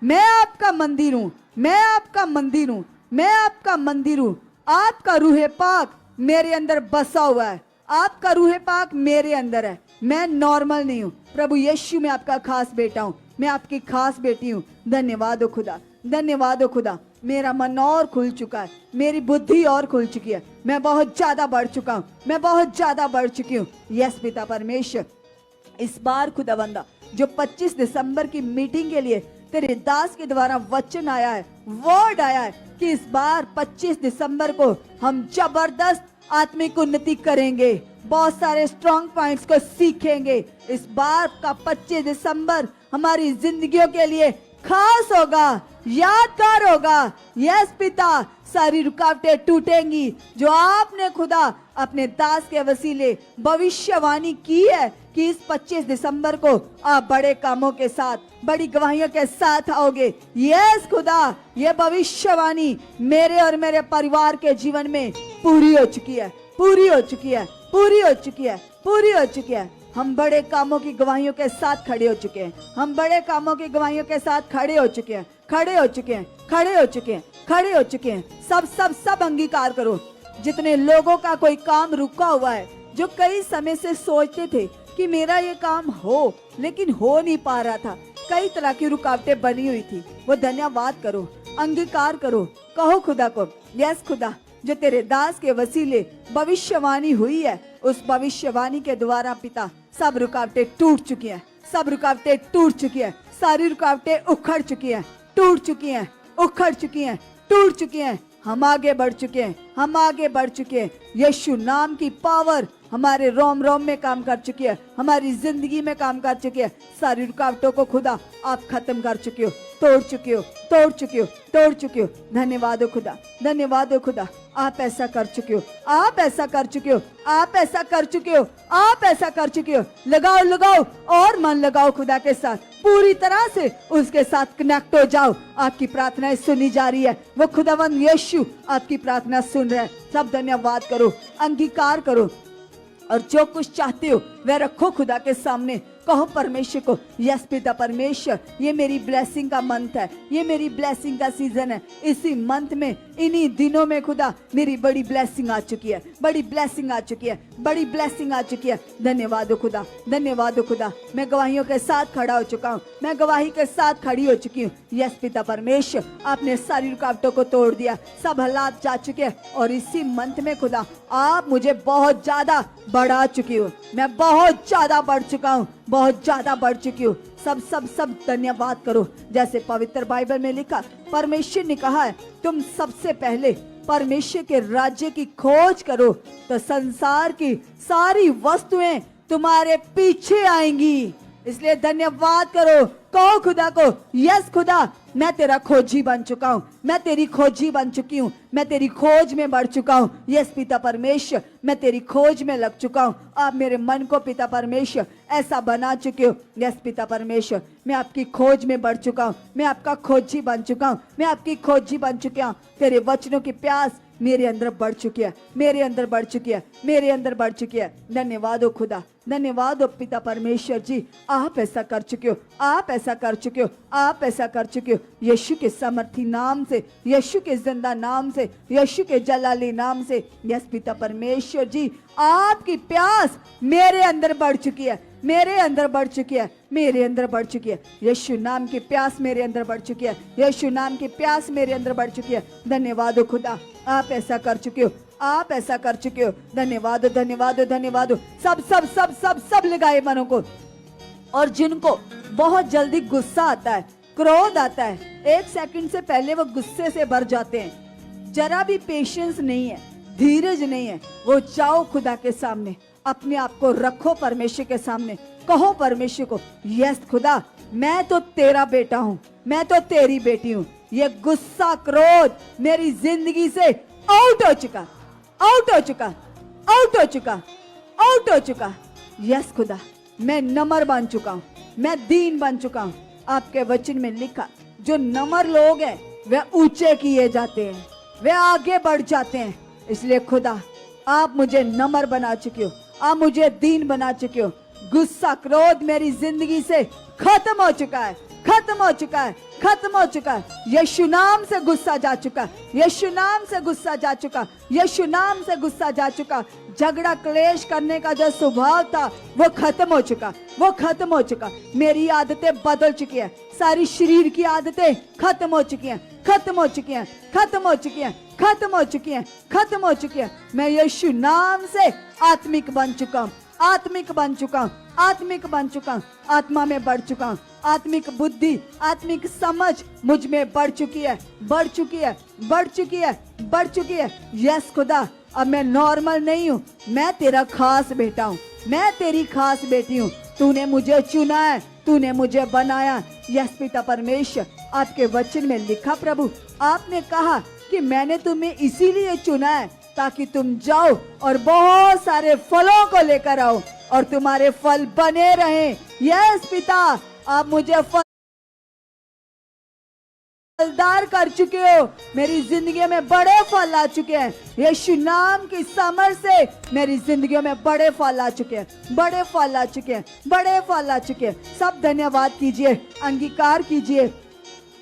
मैं आपका मंदिर हूँ, मैं आपका मंदिर हूँ, मैं आपका मंदिर हूँ। आपका रूह पाक मेरे अंदर बसा हुआ है, आपका रूह पाक मेरे अंदर है। मैं नॉर्मल नहीं हूँ, प्रभु यीशु मैं आपका खास बेटा हूँ, मैं आपकी खास बेटी हूँ। धन्यवाद हो खुदा, धन्यवाद हो खुदा। मेरा मन और खुल चुका है, मेरी बुद्धि और खुल चुकी है, मैं बहुत ज्यादा बढ़ चुका हूँ, मैं बहुत ज्यादा बढ़ चुकी हूँ। यस पिता परमेश्वर, इस बार खुदावंदा जो 25 दिसंबर की मीटिंग के लिए तेरे दास के द्वारा वचन आया है, वर्ड आया है कि इस बार 25 दिसंबर को हम जबरदस्त आत्मिक उन्नति करेंगे, बहुत सारे स्ट्रॉन्ग पॉइंट्स को सीखेंगे। इस बार का 25 दिसंबर हमारी जिंदगियों के लिए खास होगा, यादगार होगा। यस पिता, सारी रुकावटें टूटेंगी जो आपने खुदा अपने दास के वसीले भविष्यवाणी की है कि इस 25 दिसंबर को आप बड़े कामों के साथ, बड़ी गवाहियों के साथ आओगे। यस खुदा, ये भविष्यवाणी मेरे और मेरे परिवार के जीवन में पूरी हो चुकी है, पूरी हो चुकी है, पूरी हो चुकी है, पूरी हो चुकी है। हम बड़े कामों की गवाहियों के साथ खड़े हो चुके हैं, हम बड़े कामों की गवाहियों के साथ खड़े हो चुके हैं, खड़े हो चुके हैं, खड़े हो चुके हैं, खड़े हो चुके हैं। सब सब सब अंगीकार करो। जितने लोगों का कोई काम रुका हुआ है, जो कई समय से सोचते थे कि मेरा ये काम हो, लेकिन हो नहीं पा रहा था, कई तरह की रुकावटें बनी हुई थी, वो धन्यवाद करो, अंगीकार करो, कहो खुदा को, यस खुदा, जो तेरे दास के वसीले भविष्यवाणी हुई है, उस भविष्यवाणी के द्वारा पिता सब रुकावटें टूट चुकी हैं, सब रुकावटें टूट चुकी हैं, सारी रुकावटें उखड़ चुकी हैं, टूट चुकी हैं, उखड़ चुकी हैं, टूट चुकी हैं। हम आगे बढ़ चुके हैं, हम आगे बढ़ चुके हैं। यीशु नाम की पावर हमारे रोम रोम में काम कर चुकी है, हमारी जिंदगी में काम कर चुकी है। सारी रुकावटों को खुदा आप खत्म कर चुके हो, तोड़ चुके हो, तोड़ चुके हो, तोड़ चुके हो। धन्यवाद हो खुदा, धन्यवाद हो खुदा, आप ऐसा कर चुके हो, आप ऐसा कर चुके हो, आप ऐसा कर चुके हो, आप ऐसा कर चुके हो। लगाओ लगाओ और मन लगाओ खुदा के साथ, पूरी तरह से उसके साथ कनेक्ट हो जाओ। आपकी प्रार्थनाएं सुनी जा रही है, वो खुदावंद यीशु आपकी प्रार्थना सुन रहा है। सब धन्यवाद करो, अंगीकार करो और जो कुछ चाहते हो वह रखो खुदा के सामने। कहो परमेश्वर को, यस पिता परमेश्वर, ये मेरी ब्लेसिंग का मंथ है, ये मेरी ब्लेसिंग का सीजन है। इसी मंथ में, इन्हीं दिनों में खुदा मेरी बड़ी ब्लेसिंग आ चुकी है, बड़ी ब्लेसिंग आ चुकी है, बड़ी ब्लेसिंग आ चुकी है। धन्यवाद हो खुदा, धन्यवाद हो खुदा। मैं गवाहियों के साथ खड़ा हो चुका हूँ, मैं गवाही के साथ खड़ी हो चुकी हूँ। यस पिता परमेश्वर, आपने सारी रुकावटों को तोड़ दिया, सब हालात जा चुके हैं और इसी मंथ में खुदा आप मुझे बहुत ज्यादा बढ़ा चुकी हो, मैं बहुत ज्यादा बढ़ चुका हूँ, बहुत ज्यादा बढ़ चुकी हूँ। सब सब सब धन्यवाद करो। जैसे पवित्र बाइबल में लिखा, परमेश्वर ने कहा है तुम सबसे पहले परमेश्वर के राज्य की खोज करो तो संसार की सारी वस्तुएं तुम्हारे पीछे आएंगी। इसलिए धन्यवाद करो, कहो खुदा को, यस खुदा, मैं तेरा खोजी बन चुका हूँ, मैं तेरी खोजी बन चुकी हूँ, मैं तेरी खोज में बढ़ चुका हूँ। यस पिता परमेश्वर, मैं तेरी खोज में लग चुका हूँ। आप मेरे मन को पिता परमेश्वर ऐसा बना चुके हो। यस पिता परमेश्वर, मैं आपकी खोज में बढ़ चुका हूँ, मैं आपका खोजी बन चुका हूँ, मैं आपकी खोजी बन चुका हूँ। तेरे वचनों की प्यास मेरे अंदर बढ़ चुकी है, मेरे अंदर बढ़ चुकी है, मेरे अंदर बढ़ चुकी है। धन्यवाद हो खुदा, धन्यवाद हो पिता परमेश्वर जी, आप ऐसा कर चुके हो, आप ऐसा कर चुके हो, आप ऐसा कर चुके हो। यीशु के समर्थी नाम से, यीशु के जिंदा नाम से, यीशु के जलाली नाम से। यस पिता परमेश्वर जी, आपकी प्यास मेरे अंदर बढ़ चुकी है, मेरे अंदर बढ़ चुकी है, मेरे अंदर बढ़ चुकी है। यीशु नाम की प्यास मेरे अंदर बढ़ चुकी है, यीशु नाम की प्यास मेरे अंदर बढ़ चुकी है। धन्यवाद हो खुदा, आप ऐसा कर चुके हो, आप ऐसा कर चुके हो। धन्यवाद हो, धन्यवाद हो, धन्यवाद हो। सब सब सब सब सब लगाए मनों को। और जिनको बहुत जल्दी गुस्सा आता है, क्रोध आता है, 1 सेकंड से पहले वो गुस्से से भर जाते हैं, जरा भी पेशेंस नहीं है, धीरज नहीं है, वो जाओ खुदा के सामने, अपने आप को रखो परमेश्वर के सामने। कहो परमेश्वर को, यस खुदा, मैं तो तेरा बेटा हूँ, मैं तो तेरी बेटी हूँ। ये गुस्सा क्रोध मेरी जिंदगी से आउट हो चुका, आउट हो चुका, आउट हो चुका, आउट हो चुका। यस खुदा, मैं नम्र बन चुका हूँ, मैं दीन बन चुका हूँ। आपके वचन में लिखा, जो नम्र लोग हैं वे ऊंचे किए जाते हैं, वे आगे बढ़ जाते हैं। इसलिए खुदा, आप मुझे नम्र बना चुके हो, आप मुझे दीन बना चुके हो। गुस्सा क्रोध मेरी जिंदगी से खत्म हो चुका है, खत्म हो चुका है, खत्म हो चुका है। यीशु नाम से गुस्सा जा चुका, यीशु नाम से गुस्सा जा चुका, यीशु नाम से गुस्सा जा चुका। झगड़ा क्लेश करने का जो स्वभाव था वो खत्म हो चुका, वो खत्म हो चुका। मेरी आदतें बदल चुकी है, सारी शरीर की आदतें खत्म हो चुकी हैं, खत्म हो चुकी हैं, खत्म हो चुकी हैं, खत्म हो चुकी हैं, खत्म हो चुकी हैं। मैं यीशु नाम से आत्मिक बन चुका हूँ, आत्मिक बन चुका हूँ, आत्मिक बन चुका हूँ, आत्मा में बढ़ चुका हूँ। आत्मिक बुद्धि, आत्मिक समझ मुझ में बढ़ चुकी है, बढ़ चुकी है, बढ़ चुकी है, बढ़ चुकी है। यस खुदा, अब मैं नॉर्मल नहीं हूँ, मैं तेरा खास बेटा हूँ, मैं तेरी खास बेटी हूँ। तूने मुझे चुना है, तूने मुझे बनाया। यस पिता परमेश्वर, आपके वचन में लिखा प्रभु, आपने कहा कि मैंने तुम्हें इसीलिए चुना है ताकि तुम जाओ और बहुत सारे फलों को लेकर आओ और तुम्हारे फल बने रहें। यस पिता, आप मुझे फलदार कर चुके हो, मेरी जिंदगी में बड़े फल आ चुके हैं। यीशु नाम की समझ से मेरी जिंदगी में बड़े फल आ चुके हैं, बड़े फल आ चुके हैं, बड़े फल आ चुके हैं। सब धन्यवाद कीजिए, अंगीकार कीजिए,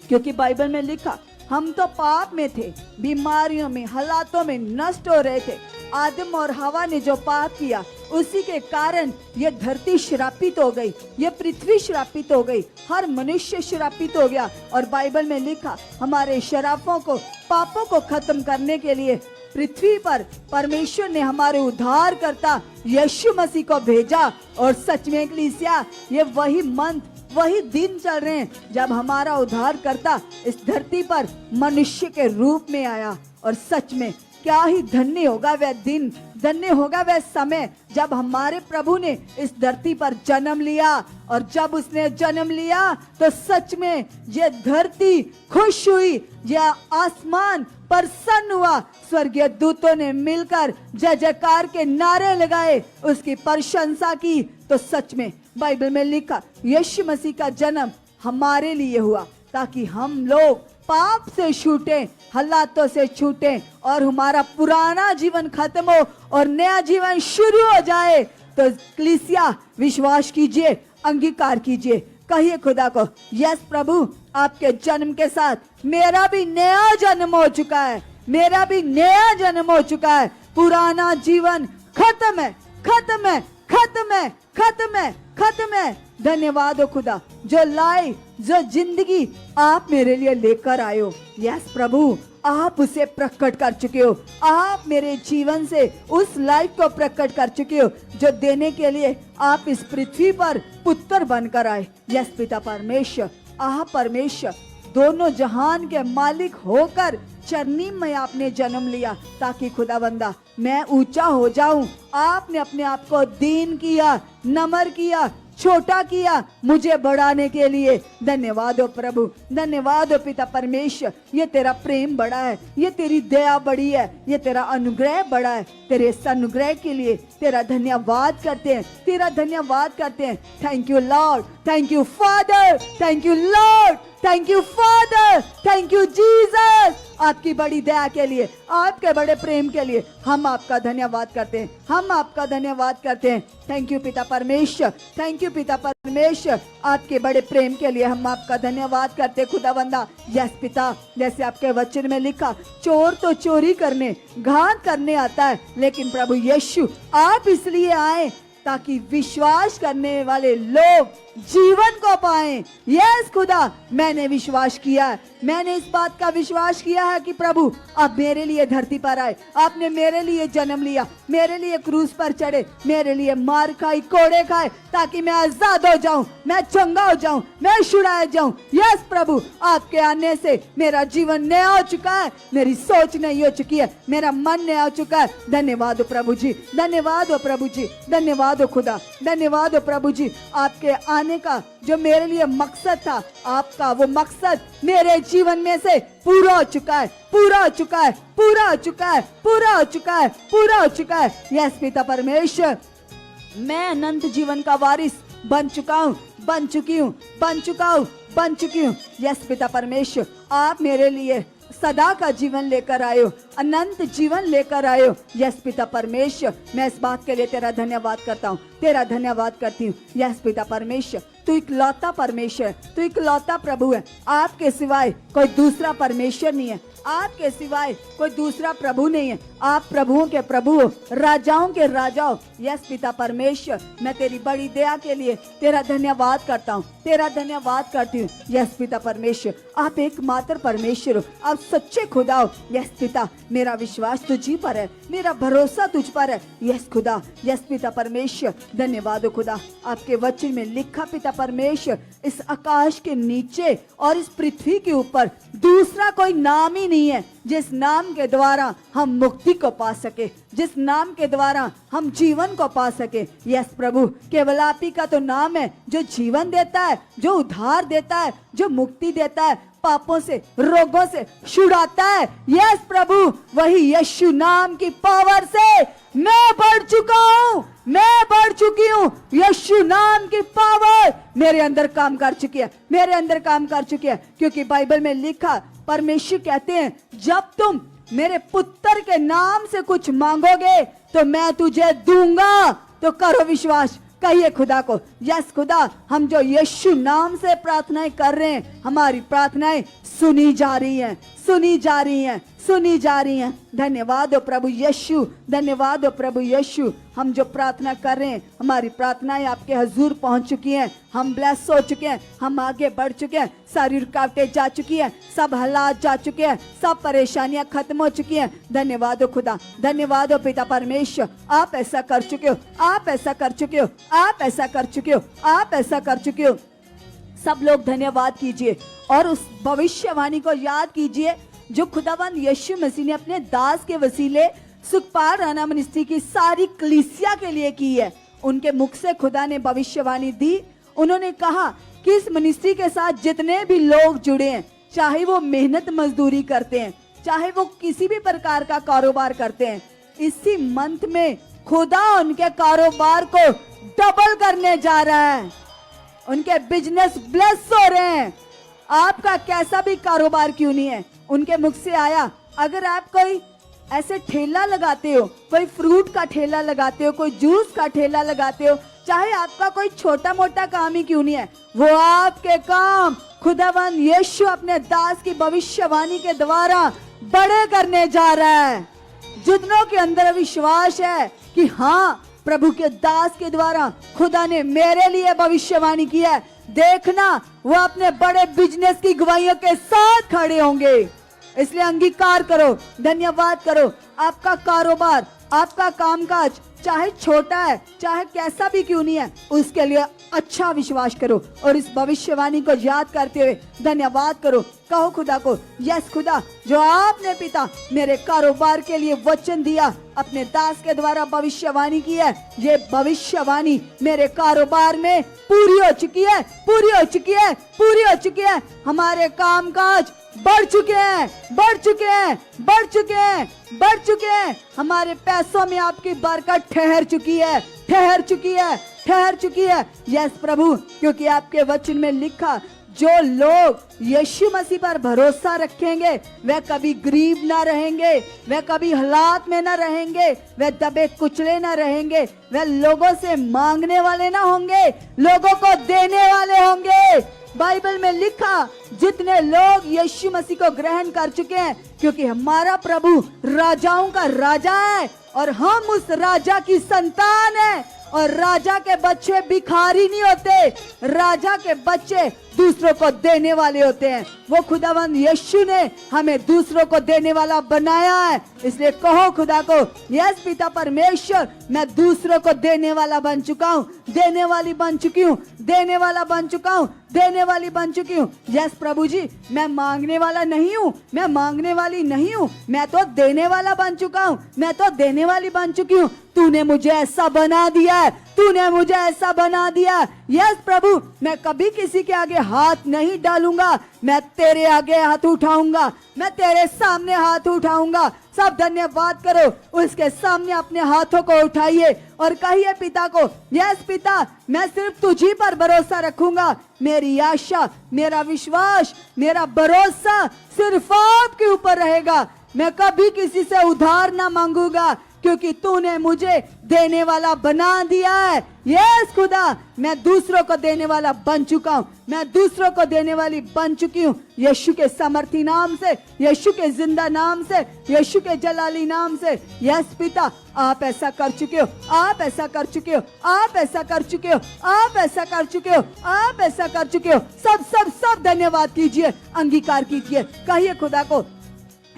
क्योंकि बाइबल में लिखा हम तो पाप में थे, बीमारियों में, हालातों में नष्ट हो रहे थे। आदम और हवा ने जो पाप किया उसी के कारण ये धरती श्रापित हो गई, ये पृथ्वी श्रापित हो गई, हर मनुष्य श्रापित हो गया। और बाइबल में लिखा हमारे शराफों को, पापों को खत्म करने के लिए पृथ्वी पर परमेश्वर ने हमारे उद्धार करता यीशु मसीह को भेजा। और सच में कलीसिया, ये वही मंथ, वही दिन चल रहे हैं जब हमारा उद्धार करता इस धरती पर मनुष्य के रूप में आया। और सच में क्या ही धन्य होगा वह दिन, धन्य होगा वह समय जब हमारे प्रभु ने इस धरती पर जन्म लिया। और जब उसने जन्म लिया तो सच में ये धरती खुश हुई, यह आसमान प्रसन्न हुआ। स्वर्गीय दूतों ने मिलकर जय जयकार के नारे लगाए, उसकी प्रशंसा की। तो सच में बाइबल में लिखा यीशु मसीह का जन्म हमारे लिए हुआ ताकि हम लोग पाप से छूटे, हालातों से छूटे और हमारा पुराना जीवन खत्म हो और नया जीवन शुरू हो जाए। तो कलीसिया विश्वास कीजिए, अंगीकार कीजिए, कहिए खुदा को, यस प्रभु, आपके जन्म के साथ मेरा भी नया जन्म हो चुका है, मेरा भी नया जन्म हो चुका है। पुराना जीवन खत्म है, खत्म है, खत्म है, खत्म है, खत्म है। धन्यवाद हो खुदा, जो लाए, जो जिंदगी आप मेरे लिए लेकर आए हो। यस प्रभु, आप उसे प्रकट कर चुके हो, आप मेरे जीवन से उस लाइफ को प्रकट कर चुके हो जो देने के लिए आप इस पृथ्वी पर पुत्र बनकर आए। यस पिता परमेश्वर, आप परमेश्वर दोनों जहान के मालिक होकर चरनी में आपने जन्म लिया ताकि खुदाबंदा मैं ऊंचा हो जाऊं। आपने अपने आप को दीन किया, नम्र किया, छोटा किया मुझे बढ़ाने के लिए। धन्यवाद हो प्रभु, धन्यवाद हो पिता परमेश्वर। ये तेरा प्रेम बड़ा है, ये तेरी दया बड़ी है, ये तेरा अनुग्रह बड़ा है। तेरे इस अनुग्रह के लिए तेरा धन्यवाद करते हैं, तेरा धन्यवाद करते हैं। Thank you Lord, thank you father, thank you Lord, thank you father, thank you Jesus. आपकी बड़ी दया के लिए, आपके बड़े प्रेम के लिए हम आपका धन्यवाद करते हैं, हम आपका धन्यवाद करते हैं। थैंक यू पिता परमेश्वर, थैंक यू पिता परमेश्वर। आपके बड़े प्रेम के लिए हम आपका धन्यवाद करते हैं खुदावंदा। यस पिता, जैसे आपके वचन में लिखा, चोर तो चोरी करने, घात करने आता है, लेकिन प्रभु यीशु आप इसलिए आए ताकि विश्वास करने वाले लोग जीवन को पाएं। यस खुदा, मैंने विश्वास किया है, मैंने इस बात का विश्वास किया है कि प्रभु आप मेरे लिए धरती पर आए, आपने मेरे लिए जन्म लिया, मेरे लिए क्रूस पर चढ़े, मेरे लिए मार खाई, कोड़े खाए, ताकि मैं आजाद हो जाऊं, मैं चंगा हो जाऊं, मैं छुड़ाया जाऊं। यस प्रभु, आपके आने से मेरा जीवन नया हो चुका है, मेरी सोच नई हो चुकी है, मेरा मन नया हो चुका है। धन्यवाद हो प्रभु जी, धन्यवाद हो प्रभु जी, धन्यवाद हो खुदा, धन्यवाद हो प्रभु जी। आपके आने का जो मेरे लिए मकसद था, आपका वो मकसद मेरे जीवन में से पूरा हो चुका है, पूरा हो चुका है, पूरा हो चुका है, पूरा हो चुका है, पूरा हो चुका है। यस पिता परमेश्वर, मैं अनंत जीवन का वारिस बन चुका हूँ, बन चुकी हूँ, बन चुका हूँ, बन चुकी हूँ। यस पिता परमेश्वर, आप मेरे लिए सदा का जीवन लेकर आए हो, अनंत जीवन लेकर आए हो। यस पिता परमेश्वर, मैं इस बात के लिए तेरा धन्यवाद करता हूँ, तेरा धन्यवाद करती हूँ। यस पिता परमेश्वर, तू इकलौता परमेश्वर, तू इकलौता प्रभु है। आपके सिवाय कोई दूसरा परमेश्वर नहीं है, आपके सिवाय कोई दूसरा प्रभु नहीं है। आप प्रभुओं के प्रभु हो, राजाओं के राजा हो। यस पिता परमेश्वर, मैं तेरी बड़ी दया के लिए तेरा धन्यवाद करता हूँ, तेरा धन्यवाद करती हूँ। यस पिता परमेश्वर, आप एकमात्र परमेश्वर हो, आप सच्चे खुदा हो। यस पिता, मेरा विश्वास तुझी पर है, मेरा भरोसा तुझ पर है। यस खुदा, यस पिता परमेश्वर, धन्यवाद हो खुदा। आपके वचन में लिखा पिता परमेश्वर, इस आकाश के नीचे और इस पृथ्वी के ऊपर दूसरा कोई नाम ही नहीं है जिस नाम के द्वारा हम मुक्ति को पा सके, जिस नाम के द्वारा हम जीवन को पा सके। यस प्रभु, केवल आप ही का तो नाम है जो जीवन देता है, जो उद्धार देता है, जो मुक्ति देता है, पापों से, रोगों से छुड़ाता है। यस प्रभु, वही यीशु नाम की पावर से मैं बढ़ चुका हूँ, मैं बढ़ चुकी हूँ। यीशु नाम की पावर मेरे अंदर काम कर चुकी है, मेरे अंदर काम कर चुकी है। क्योंकि बाइबल में लिखा, परमेश्वर कहते हैं, जब तुम मेरे पुत्र के नाम से कुछ मांगोगे तो मैं तुझे दूंगा। तो करो विश्वास, कहिए खुदा को, यस खुदा, हम जो यीशु नाम से प्रार्थनाएं कर रहे हैं, हमारी प्रार्थनाएं सुनी जा रही हैं, सुनी जा रही हैं, सुनी जा रही हैं। धन्यवाद हो प्रभु यीशु, धन्यवाद हो प्रभु यीशु। हम जो प्रार्थना कर रहे हैं, हमारी प्रार्थनाएं आपके हजूर पहुंच चुकी हैं, हम ब्लेस हो चुके हैं, हम आगे बढ़ चुके हैं, सारी रुकावटें जा चुकी हैं, सब हालात जा चुके हैं, सब परेशानियां खत्म हो चुकी हैं। धन्यवाद हो खुदा, धन्यवाद हो पिता परमेश्वर, आप ऐसा कर चुके हो, आप ऐसा कर चुके हो, आप ऐसा कर चुके हो, आप ऐसा कर चुके हो। सब लोग धन्यवाद कीजिए और उस भविष्यवाणी को याद कीजिए जो खुदावंद यीशु मसीह ने अपने दास के वसीले सुखपाल राणा मिनिस्ट्री की सारी कलीसिया के लिए की है। उनके मुख से खुदा ने भविष्यवाणी दी। उन्होंने कहा कि इस मिनिस्ट्री के साथ जितने भी लोग जुड़े हैं, चाहे वो मेहनत मजदूरी करते हैं, चाहे वो किसी भी प्रकार का कारोबार करते हैं, इसी मंथ में खुदा उनके कारोबार को डबल करने जा रहा है। उनके बिजनेस ब्लेस हो रहे हैं। आपका कैसा भी कारोबार क्यों नहीं है, उनके मुख से आया, अगर आप कोई ऐसे ठेला लगाते हो, कोई फ्रूट का ठेला लगाते हो, कोई जूस का ठेला लगाते हो, चाहे आपका कोई छोटा मोटा काम ही क्यों नहीं है, वो आपके काम खुदावंद यीशु अपने दास की भविष्यवाणी के द्वारा बड़े करने जा रहा है। जितनों के अंदर विश्वास है कि हाँ, प्रभु के दास के द्वारा खुदा ने मेरे लिए भविष्यवाणी की है, देखना वो अपने बड़े बिजनेस की गवाहियों के साथ खड़े होंगे। इसलिए अंगीकार करो, धन्यवाद करो। आपका कारोबार, आपका कामकाज चाहे छोटा है, चाहे कैसा भी क्यों नहीं है, उसके लिए अच्छा विश्वास करो और इस भविष्यवाणी को याद करते हुए धन्यवाद करो। कहो खुदा को, यस खुदा, जो आपने पिता मेरे कारोबार के लिए वचन दिया, अपने दास के द्वारा भविष्यवाणी की है, ये भविष्यवाणी मेरे कारोबार में पूरी हो चुकी है, पूरी हो चुकी है, पूरी हो चुकी है। हमारे कामकाज बढ़ चुके हैं, बढ़ चुके हैं, बढ़ चुके हैं, बढ़ चुके हैं। हमारे पैसों में आपकी बरकत ठहर चुकी है, ठहर चुकी है, ठहर चुकी है। यस प्रभु, क्योंकि आपके वचन में लिखा, जो लोग यीशु मसीह पर भरोसा रखेंगे वे कभी गरीब ना रहेंगे, वे कभी हालात में ना रहेंगे, वे दबे कुचले ना रहेंगे, वे लोगों से मांगने वाले ना होंगे, लोगों को देने वाले होंगे। बाइबल में लिखा, जितने लोग यीशु मसीह को ग्रहण कर चुके हैं, क्योंकि हमारा प्रभु राजाओं का राजा है और हम उस राजा की संतान है। और राजा के बच्चे भिखारी नहीं होते, राजा के बच्चे दूसरों को देने वाले होते हैं। वो खुदावंद यीशु ने हमें दूसरों को देने वाला बनाया है। इसलिए कहो खुदा को, यस पिता परमेश्वर, मैं दूसरों को देने वाला बन चुका हूँ, देने वाली बन चुकी हूँ, देने वाला बन चुका हूँ, देने वाली बन चुकी हूँ। यस प्रभु जी, मैं मांगने वाला नहीं हूँ, मैं मांगने वाली नहीं हूँ, मैं तो देने वाला बन चुका हूँ, मैं तो देने वाली बन चुकी हूँ। तूने मुझे ऐसा बना दिया है, तूने मुझे ऐसा बना दिया। यस प्रभु, मैं कभी किसी के आगे हाथ नहीं डालूंगा, मैं तेरे आगे हाथ उठाऊंगा, मैं तेरे सामने हाथ उठाऊंगा। सब धन्यवाद करो, उसके सामने अपने हाथों को उठाइए और कहिए पिता को, यस पिता, मैं सिर्फ तुझी पर भरोसा रखूंगा। मेरी आशा, मेरा विश्वास, मेरा भरोसा सिर्फ आपके ऊपर रहेगा। मैं कभी किसी से उधार ना मांगूंगा, क्योंकि तूने मुझे देने वाला बना दिया है। यस खुदा, मैं दूसरों को देने वाला बन चुका हूं, मैं दूसरों को देने वाली बन चुकी हूं। यीशु के समर्थी नाम से, यीशु के जिंदा नाम से, यीशु के जलाली नाम से। यस पिता, आप ऐसा कर चुके हो, आप ऐसा कर चुके हो, आप ऐसा कर चुके हो, आप ऐसा कर चुके हो, आप ऐसा कर चुके हो। सब सब सब धन्यवाद कीजिए, अंगीकार कीजिए, कहिए खुदा को,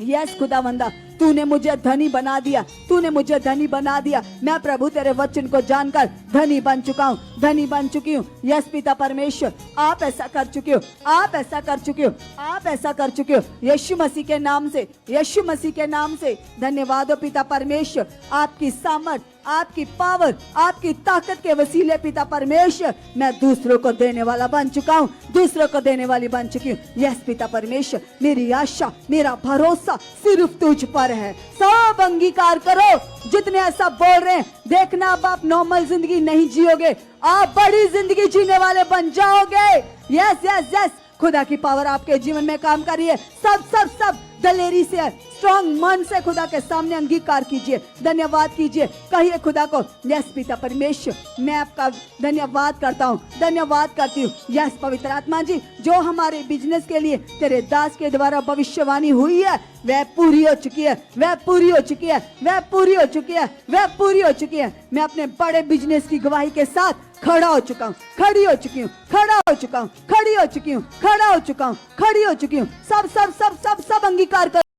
यस खुदावंदा, तूने मुझे धनी बना दिया, तूने मुझे धनी बना दिया। मैं प्रभु तेरे वचन को जानकर धनी बन चुका हूँ, धनी बन चुकी हूँ। यस पिता परमेश्वर, आप ऐसा कर चुके हो, आप ऐसा कर चुके हो, आप ऐसा कर चुके हो। यीशु मसीह के नाम से, यीशु मसीह के नाम से धन्यवाद हो पिता परमेश्वर। आपकी सामर्थ, आपकी पावर, आपकी ताकत के वसीले पिता परमेश्वर, मैं दूसरों को देने वाला बन चुका हूँ, दूसरों को देने वाली बन चुकी हूँ। यस पिता परमेश्वर, मेरी आशा, मेरा भरोसा सिर्फ तुझ पर है। सब अंगीकार करो, जितने ऐसा बोल रहे हैं, देखना अब आप नॉर्मल जिंदगी नहीं जियोगे, आप बड़ी जिंदगी जीने वाले बन जाओगे। यस यस यस, खुदा की पावर आपके जीवन में काम कर रही है। सब सब सब दलेरी से, स्ट्रॉन्ग मन से खुदा के सामने अंगीकार कीजिए, धन्यवाद कीजिए, कहिए खुदा को, यस पिता परमेश्वर, मैं आपका धन्यवाद करता हूँ, धन्यवाद करती हूँ। यस पवित्र आत्मा जी, जो हमारे बिजनेस के लिए तेरे दास के द्वारा भविष्यवाणी हुई है, वह पूरी हो चुकी है, वह पूरी हो चुकी है, वह पूरी हो चुकी है, वह पूरी हो चुकी है। मैं अपने बड़े बिजनेस की गवाही के साथ खड़ा हो चुका हूँ, खड़ी हो चुकी हूँ, खड़ा हो चुका हूँ, खड़ी हो चुकी हूँ, खड़ा हो चुका हूँ, खड़ी हो चुकी हूँ। सब सब सब सब सब अंगीकार कर